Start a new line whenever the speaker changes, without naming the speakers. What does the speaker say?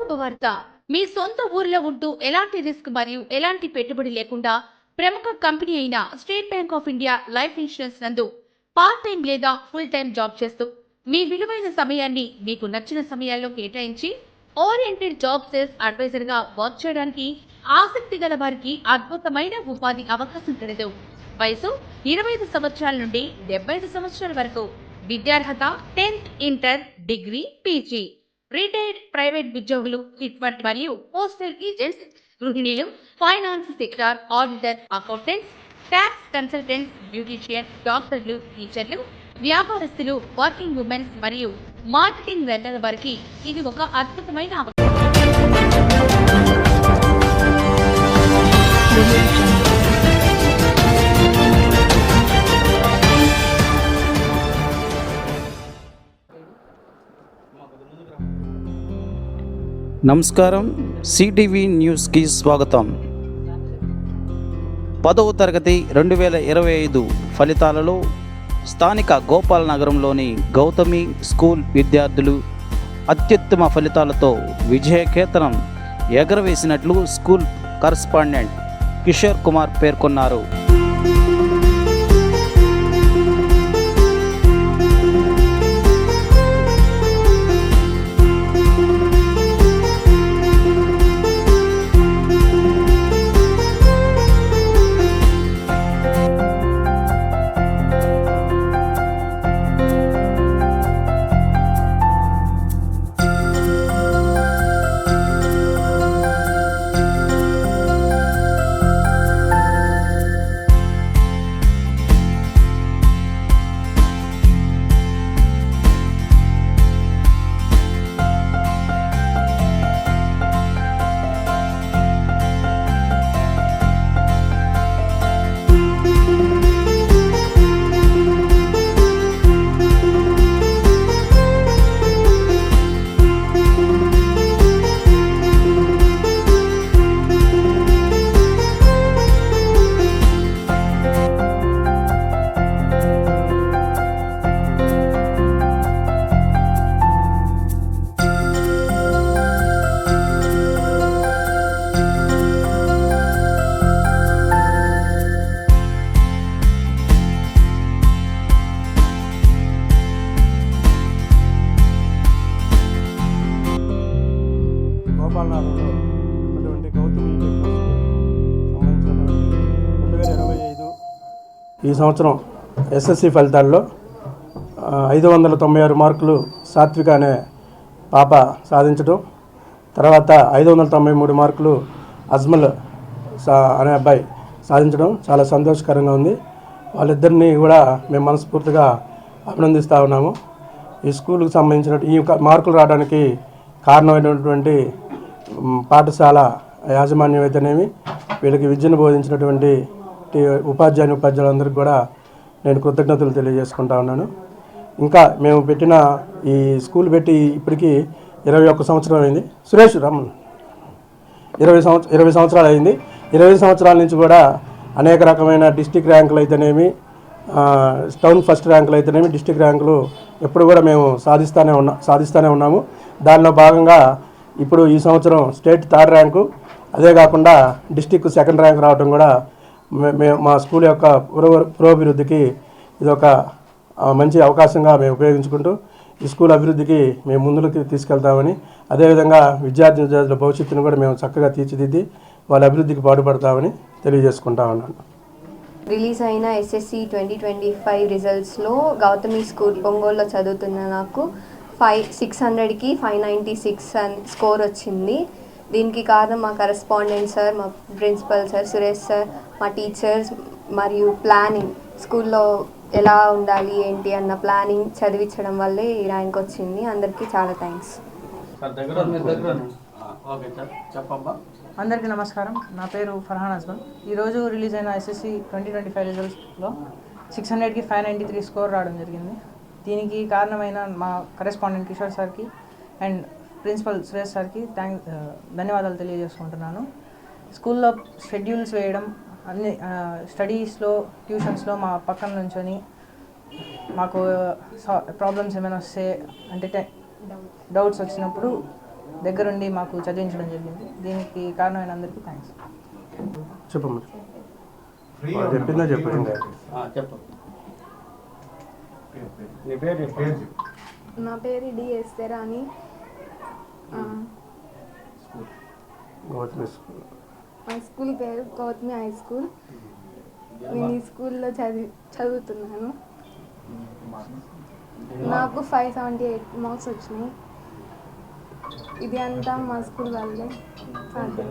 శుభవార్త. మీ సొంత ఊరిలో ఉంటూ ఎలాంటి రిస్క్ మరియు ఎలాంటి పెట్టుబడి లేకుండా ప్రముఖ కంపెనీ అయిన state bank of India life insurance నందు పార్ట్ టైం లేదా ఫుల్ టైం జాబ్ చేస్తూ మీ విలువైన సమయాన్ని మీకు నచ్చిన సమయాల్లో కేటాయించి ఓరియంటెడ్ జాబ్ సేల్స్ అడ్వైజర్ గా వర్క్ చేయడానికి ఆసక్తి గల వారికి అద్భుతమైన ఉపాధి అవకాశం కలదు. వయసు 25 సంవత్సరాల నుండి 75 సంవత్సరాల వరకు. విద్యార్హత 10th inter, degree, PG. Retired private ఉద్యోగులు, ఇటువంటి మరియు పోస్టల్ ఏజెంట్స్, గృహిణీలు, finance sector, auditor, accountants, tax consultants, beautician, డాక్టర్లు, టీచర్లు, వ్యాపారస్తులు, వర్కింగ్ ఉమెన్స్ మరియు మార్కెటింగ్ రంగాల వారికి ఇది ఒక అద్భుతమైన అవకాశం.
నమస్కారం, సిటీవీ న్యూస్కి స్వాగతం. 10వ తరగతి 2025 ఫలితాలలో స్థానిక గోపాల్ నగరంలోని గౌతమి స్కూల్ విద్యార్థులు అత్యుత్తమ ఫలితాలతో విజయకేతనం ఎగరవేసినట్లు స్కూల్ కరస్పాండెంట్ కిషోర్ కుమార్ పేర్కొన్నారు.
గోపాలనాథంలో ఉన్నటువంటి గౌతమి సంబంధించినటువంటి 2025 ఈ సంవత్సరం ఎస్ఎస్సి ఫలితాల్లో 596 మార్కులు సాత్విక అనే పాప సాధించడం, తర్వాత 593 మార్కులు అజ్మల్ అనే అబ్బాయి సాధించడం చాలా సంతోషకరంగా ఉంది. వాళ్ళిద్దరినీ కూడా మేము మనస్ఫూర్తిగా అభినందిస్తూ ఉన్నాము. ఈ స్కూల్కి సంబంధించిన ఈ మార్కులు రావడానికి కారణమైనటువంటి పాఠశాల యాజమాన్యం అయితేనేమి, వీళ్ళకి విద్యను బోధించినటువంటి ఉపాధ్యాయులందరికీ కూడా నేను కృతజ్ఞతలు తెలియజేసుకుంటా ఉన్నాను. ఇంకా మేము పెట్టిన ఈ స్కూల్ పెట్టి ఇప్పటికీ 21 సంవత్సరం అయింది. సురేష్ రమణ్ 20 సంవత్సరాలు అయింది. 20 సంవత్సరాల నుంచి కూడా అనేక రకమైన డిస్టిక్ ర్యాంకులు అయితేనేమి, టౌన్ ఫస్ట్ ర్యాంకులు అయితేనేమి, డిస్టిక్ ర్యాంకులు ఎప్పుడు కూడా మేము సాధిస్తూనే ఉన్నాము. దానిలో భాగంగా ఇప్పుడు ఈ సంవత్సరం స్టేట్ 3rd ర్యాంకు, అదే కాకుండా డిస్టిక్ 2nd ర్యాంక్ రావడం కూడా మా స్కూల్ యొక్క పురోభివృద్ధికి ఇదొక మంచి అవకాశంగా మేము ఉపయోగించుకుంటూ ఈ స్కూల్ అభివృద్ధికి మేము ముందుకు తీసుకెళ్తామని, అదేవిధంగా విద్యార్థుల భవిష్యత్తును కూడా మేము చక్కగా తీర్చిదిద్ది వాళ్ళ అభివృద్ధికి పాటుపడతామని తెలియజేసుకుంటా ఉన్నాను.
రిలీజ్ అయిన ఎస్ఎస్సి 2025 రిజల్ట్స్లో గౌతమి స్కూల్ ఒంగోలులో చదువుతున్న నాకు 600కి 596 స్కోర్ వచ్చింది. దీనికి కారణం మా కరెస్పాండెంట్ సార్, మా ప్రిన్సిపల్ సార్ సురేష్ సార్, మా టీచర్స్ మరియు ప్లానింగ్, స్కూల్లో ఎలా ఉండాలి ఏంటి అన్న ప్లానింగ్ చదివించడం వల్లే ఈ ర్యాంక్ వచ్చింది. అందరికీ చాలా థ్యాంక్స్.
అందరికీ నమస్కారం. నా పేరు ఫర్హాన్ అజ్మల్. ఈరోజు రిలీజ్ అయిన ఎస్ఎస్సి 2025 రిజల్ట్స్లో 600కి 593 స్కోర్ రావడం జరిగింది. దీనికి కారణమైన మా కరెస్పాండెంట్ కిషోర్ సార్కి అండ్ ప్రిన్సిపల్ సురేష్ సార్కి ధన్యవాదాలు తెలియజేసుకుంటున్నాను. స్కూల్లో షెడ్యూల్స్ వేయడం, అన్ని స్టడీస్లో, ట్యూషన్స్లో మా పక్కన నుంచొని మాకు ప్రాబ్లమ్స్ ఏమైనా వస్తే అంటే డౌట్స్ వచ్చినప్పుడు దగ్గరుండి మాకు చదివించడం జరిగింది. దీనికి కారణమైన అందరికీ థ్యాంక్స్.
చెప్పమ్మా. వాళ్ళు చెప్పిందో చెప్పండి.
చెప్పు.
నా పేరు డి ఎస్తేరాని.
గౌతమి స్కూల్.
మా స్కూల్ పేరు గౌతమి హై స్కూల్. నేను ఈ స్కూల్లో చదువుతున్నాను. నాకు 578 మార్క్స్ వచ్చినాయి. ఇది అంతా మా స్కూల్ వాళ్ళే సాధ్యం.